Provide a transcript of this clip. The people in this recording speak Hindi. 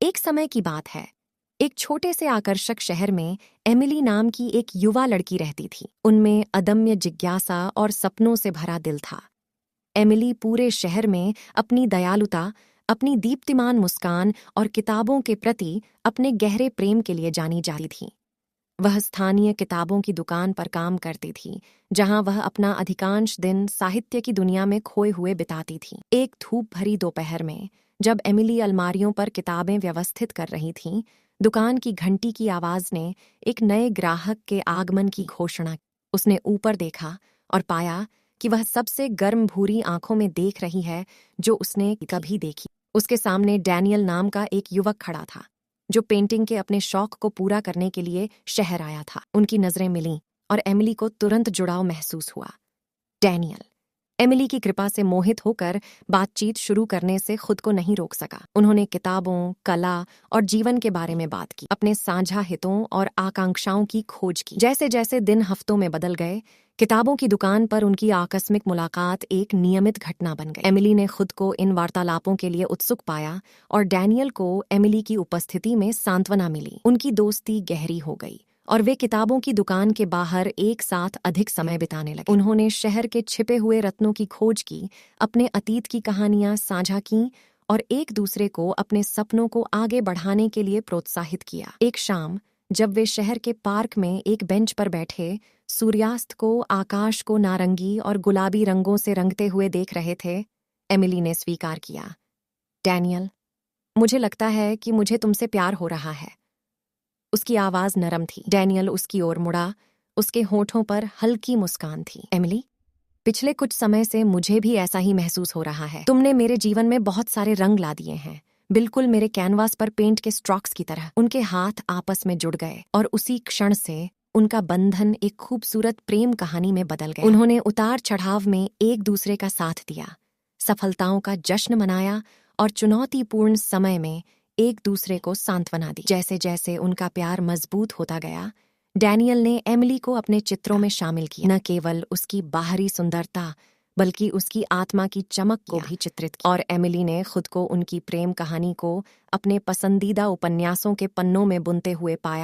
एक समय की बात है। एक छोटे से आकर्षक शहर में एमिली नाम की एक युवा लड़की रहती थी। उनमें अदम्य जिज्ञासा और सपनों से भरा दिल था। एमिली पूरे शहर में अपनी दयालुता, अपनी दीप्तिमान मुस्कान और किताबों के प्रति अपने गहरे प्रेम के लिए जानी जाती थी। वह स्थानीय किताबों की दुकान पर काम करती थी, जहां वह अपना अधिकांश दिन साहित्य की दुनिया में खोए हुए बिताती थी। एक धूप भरी दोपहर में जब एमिली अलमारियों पर किताबें व्यवस्थित कर रही थी, दुकान की घंटी की आवाज ने एक नए ग्राहक के आगमन की घोषणा की। उसने ऊपर देखा और पाया कि वह सबसे गर्म भूरी आंखों में देख रही है जो उसने कभी देखी। उसके सामने डैनियल नाम का एक युवक खड़ा था, जो पेंटिंग के अपने शौक को पूरा करने के लिए शहर आया था। उनकी नजरें मिलीं और एमिली को तुरंत जुड़ाव महसूस हुआ। डैनियल एमिली की कृपा से मोहित होकर बातचीत शुरू करने से खुद को नहीं रोक सका। उन्होंने किताबों, कला और जीवन के बारे में बात की, अपने साझा हितों और आकांक्षाओं की खोज की। जैसे जैसे दिन हफ्तों में बदल गए, किताबों की दुकान पर उनकी आकस्मिक मुलाकात एक नियमित घटना बन गई। एमिली ने खुद को इन वार्तालापों के लिए उत्सुक पाया और डैनियल को एमिली की उपस्थिति में सांत्वना मिली। उनकी दोस्ती गहरी हो गई और वे किताबों की दुकान के बाहर एक साथ अधिक समय बिताने लगे। उन्होंने शहर के छिपे हुए रत्नों की खोज की, अपने अतीत की कहानियां साझा कीं और एक दूसरे को अपने सपनों को आगे बढ़ाने के लिए प्रोत्साहित किया। एक शाम जब वे शहर के पार्क में एक बेंच पर बैठे सूर्यास्त को, आकाश को नारंगी और गुलाबी रंगों से रंगते हुए देख रहे थे, एमिली ने स्वीकार किया, डैनियल, मुझे लगता है कि मुझे तुमसे प्यार हो रहा है। उसकी आवाज नरम थी। डैनियल उसकी ओर मुड़ा, उसके होठों पर हल्की मुस्कान थी। एमिली, पिछले कुछ समय से मुझे भी ऐसा ही महसूस हो रहा है। तुमने मेरे जीवन में बहुत सारे रंग ला दिए हैं, बिल्कुल मेरे कैनवास पर पेंट के स्ट्रोक्स की तरह। उनके हाथ आपस में जुड़ गए और उसी क्षण से उनका बंधन एक खूबसूरत प्रेम कहानी में बदल गया। उन्होंने उतार चढ़ाव में एक दूसरे का साथ दिया, सफलताओं का जश्न मनाया और चुनौतीपूर्ण समय में एक दूसरे को सांत्वना दी। जैसे जैसे उनका प्यार मजबूत होता गया, डैनियल ने एमिली को अपने चित्रों में शामिल किया। न केवल उसकी बाहरी सुंदरता बल्कि उसकी आत्मा की चमक को भी चित्रित किया। और एमिली ने खुद को उनकी प्रेम कहानी को अपने पसंदीदा उपन्यासों के पन्नों में बुनते हुए पाया।